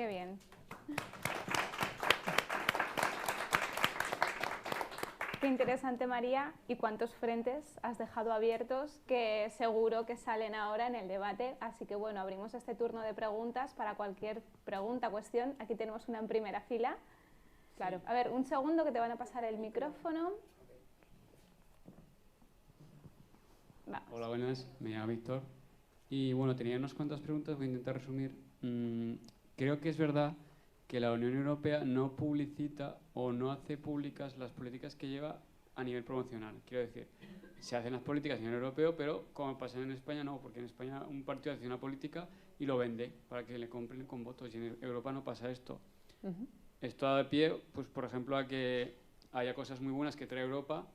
Qué bien. Qué interesante, María, y cuántos frentes has dejado abiertos que seguro que salen ahora en el debate. Así que bueno, abrimos este turno de preguntas para cualquier pregunta, cuestión. Aquí tenemos una en primera fila. Claro. A ver, un segundo que te van a pasar el micrófono. Vamos. Hola, buenas. Me llamo Víctor. Y bueno, tenía unas cuantas preguntas, voy a intentar resumir. Creo que es verdad que la Unión Europea no publicita o no hace públicas las políticas que lleva a nivel promocional. Quiero decir, se hacen las políticas a nivel europeo, pero como pasa en España no, porque en España un partido hace una política y lo vende para que le compren con votos, y en Europa no pasa esto. Esto da pie, pues por ejemplo, a que haya cosas muy buenas que trae Europa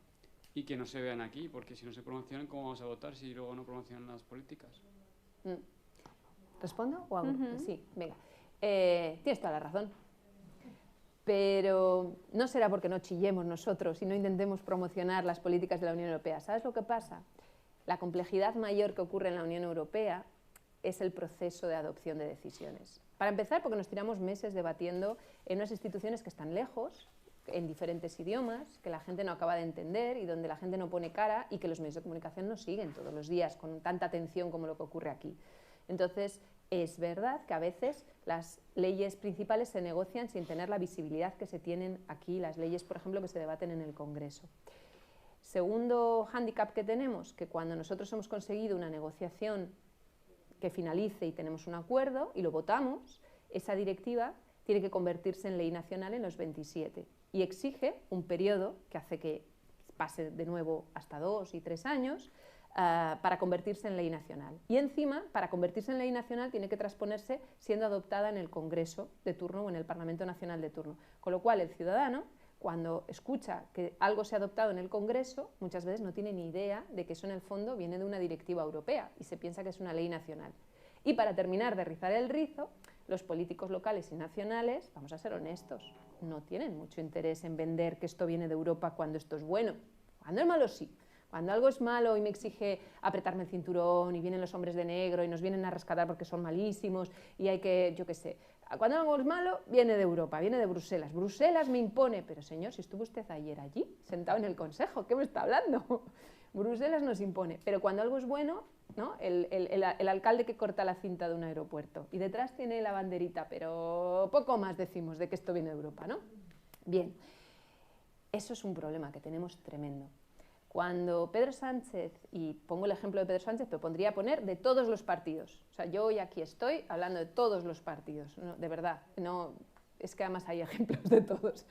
y que no se vean aquí, porque si no se promocionan, ¿cómo vamos a votar si luego no promocionan las políticas? ¿Respondo o hago? Sí, venga. Tienes toda la razón. Pero no será porque no chillemos nosotros y no intentemos promocionar las políticas de la Unión Europea. ¿Sabes lo que pasa? La complejidad mayor que ocurre en la Unión Europea es el proceso de adopción de decisiones. Para empezar, porque nos tiramos meses debatiendo en unas instituciones que están lejos, en diferentes idiomas, que la gente no acaba de entender y donde la gente no pone cara y que los medios de comunicación no siguen todos los días con tanta atención como lo que ocurre aquí. Entonces, es verdad que a veces las leyes principales se negocian sin tener la visibilidad que se tienen aquí, las leyes, por ejemplo, que se debaten en el Congreso. Segundo hándicap que tenemos, que cuando nosotros hemos conseguido una negociación que finalice y tenemos un acuerdo y lo votamos, esa directiva tiene que convertirse en ley nacional en los 27 y exige un periodo que hace que pase de nuevo hasta 2 y 3 años para convertirse en ley nacional. Y encima, para convertirse en ley nacional, tiene que transponerse siendo adoptada en el Congreso de turno o en el Parlamento Nacional de turno. Con lo cual, el ciudadano, cuando escucha que algo se ha adoptado en el Congreso, muchas veces no tiene ni idea de que eso en el fondo viene de una directiva europea y se piensa que es una ley nacional. Y para terminar de rizar el rizo, los políticos locales y nacionales, vamos a ser honestos, no tienen mucho interés en vender que esto viene de Europa cuando esto es bueno. Cuando es malo, sí. Cuando algo es malo y me exige apretarme el cinturón y vienen los hombres de negro y nos vienen a rescatar porque son malísimos y hay que, yo qué sé, cuando algo es malo viene de Europa, viene de Bruselas. Bruselas me impone, pero señor, si estuvo usted ayer allí, sentado en el Consejo, ¿qué me está hablando? Bruselas nos impone, pero cuando algo es bueno, ¿no? El alcalde que corta la cinta de un aeropuerto y detrás tiene la banderita, pero poco más decimos de que esto viene de Europa, ¿no? Bien, eso es un problema que tenemos tremendo. Cuando Pedro Sánchez, y pongo el ejemplo de Pedro Sánchez, pero podría poner de todos los partidos, o sea, yo hoy aquí estoy hablando de todos los partidos, no, de verdad, no, es que además hay ejemplos de todos.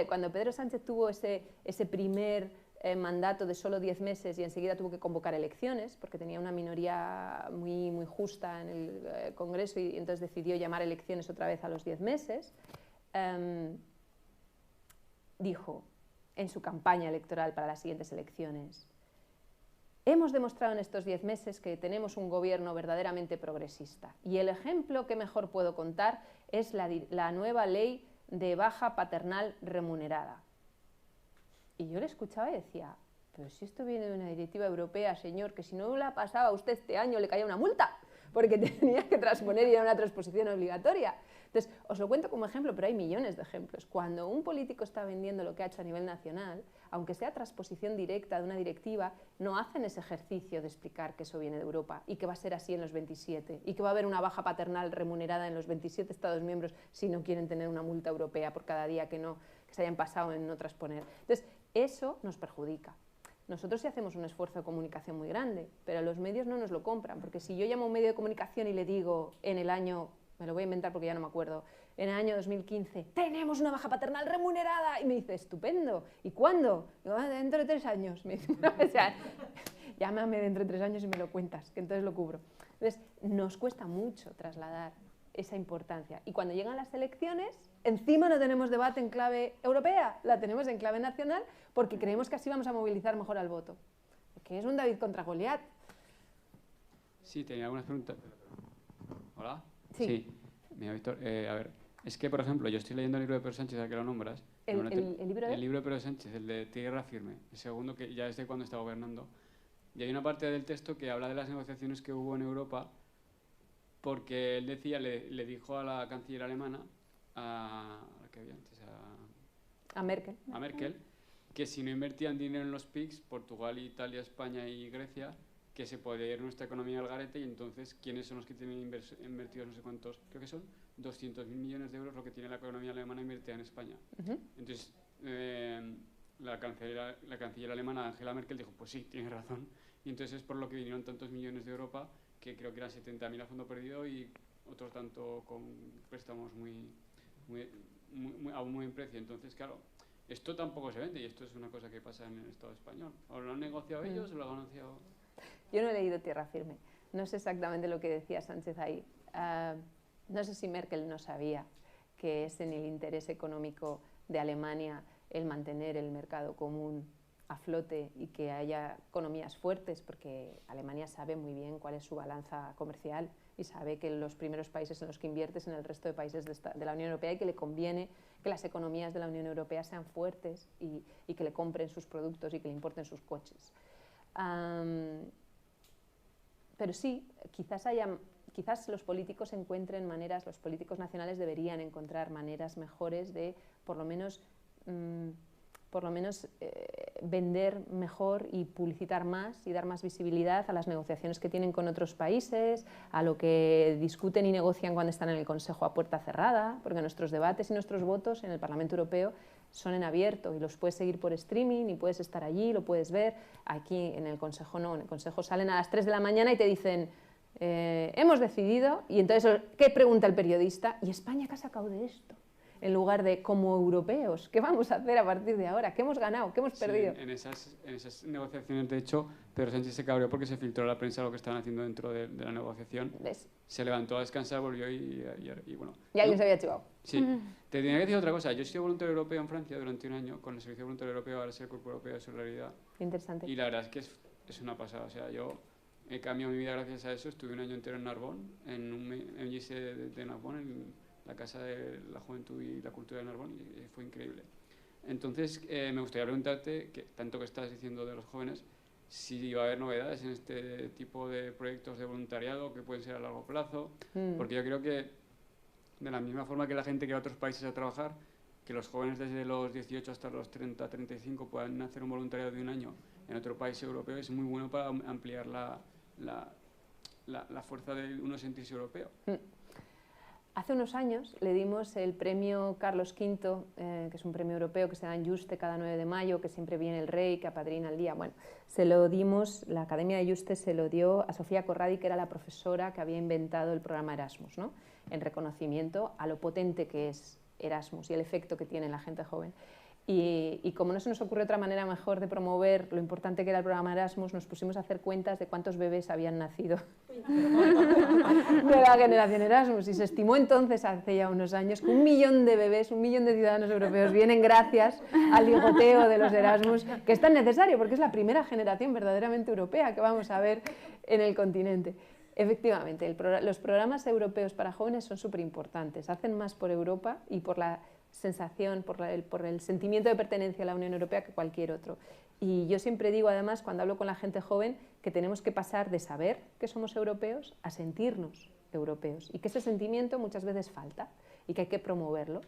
Cuando Pedro Sánchez tuvo ese primer mandato de solo 10 meses y enseguida tuvo que convocar elecciones, porque tenía una minoría muy, muy justa en el Congreso y entonces decidió llamar elecciones otra vez a los 10 meses, dijo en su campaña electoral para las siguientes elecciones: hemos demostrado en estos 10 meses que tenemos un gobierno verdaderamente progresista y el ejemplo que mejor puedo contar es la nueva ley de baja paternal remunerada. Y yo le escuchaba y decía, pero si esto viene de una directiva europea, señor, que si no la pasaba usted este año le caía una multa, porque tenía que transponer y era una transposición obligatoria. Entonces, os lo cuento como ejemplo, pero hay millones de ejemplos. Cuando un político está vendiendo lo que ha hecho a nivel nacional, aunque sea transposición directa de una directiva, no hacen ese ejercicio de explicar que eso viene de Europa y que va a ser así en los 27 y que va a haber una baja paternal remunerada en los 27 Estados miembros si no quieren tener una multa europea por cada día que se hayan pasado en no transponer. Entonces, eso nos perjudica. Nosotros sí hacemos un esfuerzo de comunicación muy grande, pero los medios no nos lo compran, porque si yo llamo a un medio de comunicación y le digo en el año, me lo voy a inventar porque ya no me acuerdo, en el año 2015, tenemos una baja paternal remunerada, y me dice, estupendo, ¿y cuándo? Digo, dentro de 3 años. Me dice, no, o sea, llámame dentro de 3 años y me lo cuentas, que entonces lo cubro. Entonces, nos cuesta mucho trasladar esa importancia. Y cuando llegan las elecciones, encima no tenemos debate en clave europea, la tenemos en clave nacional, porque creemos que así vamos a movilizar mejor al voto. Que es un David contra Goliat. Sí, tenía algunas preguntas. ¿Hola? Sí. Mira, Víctor, a ver, es que, por ejemplo, yo estoy leyendo el libro de Pedro Sánchez, ya que lo nombras. ¿El libro de? El libro de Pedro Sánchez, el de Tierra Firme, el segundo, que ya es de cuando está gobernando. Y hay una parte del texto que habla de las negociaciones que hubo en Europa porque él decía, le dijo a la canciller alemana, a la que había antes, A Merkel. a Merkel, que si no invertían dinero en los PIGs, Portugal, Italia, España y Grecia, que se podía ir nuestra economía al garete, y entonces, ¿quiénes son los que tienen invertidos no sé cuántos? Creo que son 200.000 millones de euros lo que tiene la economía alemana invertida en España. Entonces, la canciller alemana, Angela Merkel, dijo, pues sí, tienes razón. Y entonces es por lo que vinieron tantos millones de Europa, que creo que eran 70.000 a fondo perdido y otros tanto con préstamos a un muy buen precio. Entonces, claro, esto tampoco se vende, y esto es una cosa que pasa en el Estado español. ¿O lo han negociado ellos o lo han negociado? Yo no he leído Tierra Firme. No sé exactamente lo que decía Sánchez ahí. No sé si Merkel no sabía que es en el interés económico de Alemania el mantener el mercado común a flote y que haya economías fuertes, porque Alemania sabe muy bien cuál es su balanza comercial y sabe que los primeros países en los que invierte es en el resto de países de la Unión Europea, y que le conviene que las economías de la Unión Europea sean fuertes y que le compren sus productos y que le importen sus coches. Pero sí, quizás los políticos encuentren maneras, los políticos nacionales deberían encontrar maneras mejores de, por lo menos vender mejor y publicitar más y dar más visibilidad a las negociaciones que tienen con otros países, a lo que discuten y negocian cuando están en el Consejo a puerta cerrada, porque nuestros debates y nuestros votos en el Parlamento Europeo son en abierto y los puedes seguir por streaming y puedes estar allí, lo puedes ver. Aquí en el Consejo no, en el Consejo salen a las 3 de la mañana y te dicen hemos decidido, y entonces ¿qué pregunta el periodista? ¿Y España qué ha sacado de esto? En lugar de, como europeos, ¿qué vamos a hacer a partir de ahora? ¿Qué hemos ganado? ¿Qué hemos perdido? En esas negociaciones, de hecho, Pedro Sánchez se cabreó porque se filtró a la prensa lo que estaban haciendo dentro de la negociación. ¿Ves? Se levantó a descansar, volvió y bueno. Y alguien se había chivado. Sí. Te tenía que decir otra cosa. Yo he sido voluntario europeo en Francia durante un año, con el Servicio Voluntario Europeo, ahora es el Cuerpo Europeo de Solidaridad. Interesante. Y la verdad es que es una pasada. O sea, yo he cambiado mi vida gracias a eso. Estuve un año entero en Narbonne, en un MJC de Narbonne, en la Casa de la Juventud y la Cultura de Narbonne, y fue increíble. Entonces, me gustaría preguntarte, que tanto que estás diciendo de los jóvenes, si va a haber novedades en este tipo de proyectos de voluntariado que pueden ser a largo plazo, porque yo creo que de la misma forma que la gente que va a otros países a trabajar, que los jóvenes desde los 18 hasta los 30, 35 puedan hacer un voluntariado de un año en otro país europeo, es muy bueno para ampliar la fuerza de uno sentirse europeo. Hace unos años le dimos el premio Carlos V, que es un premio europeo que se da en Yuste cada 9 de mayo, que siempre viene el rey, que apadrina el día. Bueno, se lo dimos, la Academia de Yuste se lo dio a Sofía Corradi, que era la profesora que había inventado el programa Erasmus, ¿no? En reconocimiento a lo potente que es Erasmus y el efecto que tiene en la gente joven. Y como no se nos ocurrió otra manera mejor de promover lo importante que era el programa Erasmus, nos pusimos a hacer cuentas de cuántos bebés habían nacido de la generación Erasmus, y se estimó entonces, hace ya unos años, que 1 millón de bebés, 1 millón de ciudadanos europeos vienen gracias al ligoteo de los Erasmus, que es tan necesario porque es la primera generación verdaderamente europea que vamos a ver en el continente. Efectivamente, los programas europeos para jóvenes son súper importantes, hacen más por Europa y por la sensación, por el sentimiento de pertenencia a la Unión Europea que cualquier otro. Y yo siempre digo, además, cuando hablo con la gente joven, que tenemos que pasar de saber que somos europeos a sentirnos europeos, y que ese sentimiento muchas veces falta y que hay que promoverlo,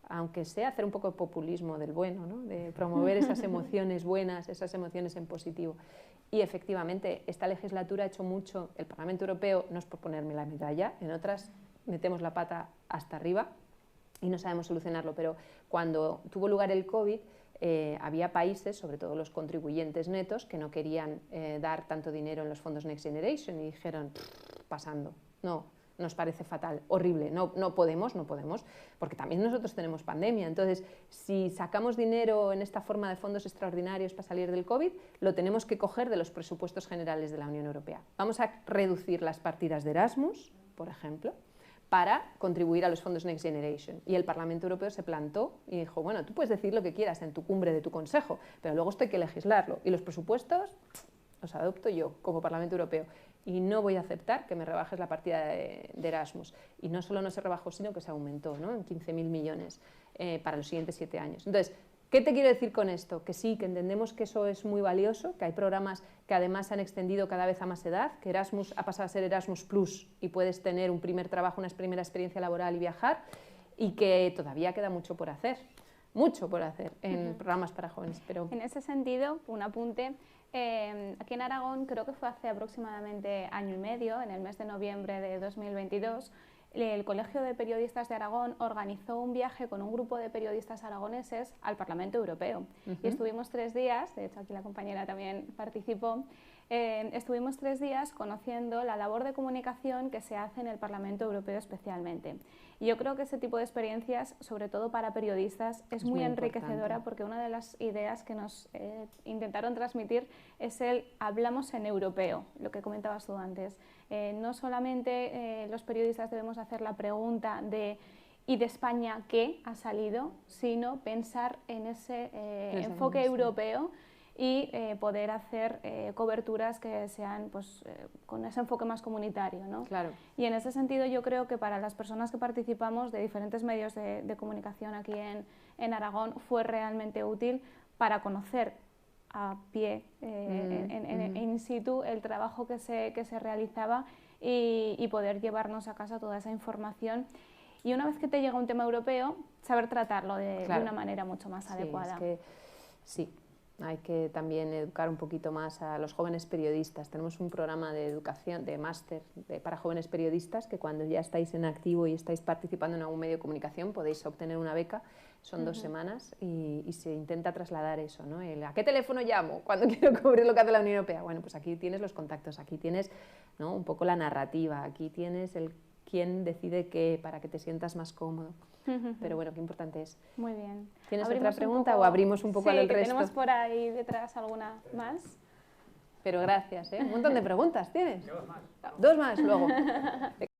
aunque sea hacer un poco de populismo del bueno, ¿no? De promover esas emociones buenas, esas emociones en positivo. Y efectivamente, esta legislatura ha hecho mucho. El Parlamento Europeo, no es por ponerme la medalla, en otras metemos la pata hasta arriba y no sabemos solucionarlo, pero cuando tuvo lugar el COVID, había países, sobre todo los contribuyentes netos, que no querían dar tanto dinero en los fondos Next Generation y dijeron, pasando, no, nos parece fatal, horrible, no podemos, porque también nosotros tenemos pandemia. Entonces, si sacamos dinero en esta forma de fondos extraordinarios para salir del COVID, lo tenemos que coger de los presupuestos generales de la Unión Europea. Vamos a reducir las partidas de Erasmus, por ejemplo, para contribuir a los fondos Next Generation. Y el Parlamento Europeo se plantó y dijo, bueno, tú puedes decir lo que quieras en tu cumbre de tu Consejo, pero luego esto hay que legislarlo. Y los presupuestos los adopto yo como Parlamento Europeo. Y no voy a aceptar que me rebajes la partida de Erasmus. Y no solo no se rebajó, sino que se aumentó, ¿no? En 15.000 millones para los siguientes 7 años. Entonces, ¿Qué te quiero decir con esto? Que sí, que entendemos que eso es muy valioso, que hay programas que además se han extendido cada vez a más edad, que Erasmus ha pasado a ser Erasmus Plus y puedes tener un primer trabajo, una primera experiencia laboral y viajar, y que todavía queda mucho por hacer en programas para jóvenes. Pero... En ese sentido, un apunte, aquí en Aragón, creo que fue hace aproximadamente año y medio, en el mes de noviembre de 2022, el Colegio de Periodistas de Aragón organizó un viaje con un grupo de periodistas aragoneses al Parlamento Europeo. Y estuvimos 3 días, de hecho aquí la compañera también participó, estuvimos 3 días conociendo la labor de comunicación que se hace en el Parlamento Europeo especialmente. Y yo creo que ese tipo de experiencias, sobre todo para periodistas, es muy enriquecedora, porque una de las ideas que nos intentaron transmitir es el hablamos en europeo, lo que comentabas tú antes. No solamente los periodistas debemos hacer la pregunta de ¿y de España qué ha salido?, sino pensar en ese enfoque europeo y poder hacer coberturas que sean pues, con ese enfoque más comunitario, ¿no? Claro. Y en ese sentido yo creo que para las personas que participamos de diferentes medios de comunicación aquí en Aragón fue realmente útil para conocer a pie, in situ, el trabajo que se realizaba y poder llevarnos a casa toda esa información. Y una vez que te llega un tema europeo, saber tratarlo de una manera mucho más adecuada. Es que, sí, hay que también educar un poquito más a los jóvenes periodistas. Tenemos un programa de educación, de máster para jóvenes periodistas, que cuando ya estáis en activo y estáis participando en algún medio de comunicación podéis obtener una beca. Son 2 semanas y se intenta trasladar eso, ¿no? ¿A qué teléfono llamo cuando quiero cubrir lo que hace la Unión Europea? Bueno, pues aquí tienes los contactos, aquí tienes, ¿no?, un poco la narrativa, aquí tienes el quién decide qué para que te sientas más cómodo. Pero bueno, qué importante es. Muy bien. ¿Tienes otra pregunta o abrimos un poco al resto? Sí, tenemos por ahí detrás alguna más. Pero gracias, ¿eh? Un montón de preguntas tienes. 2 más luego.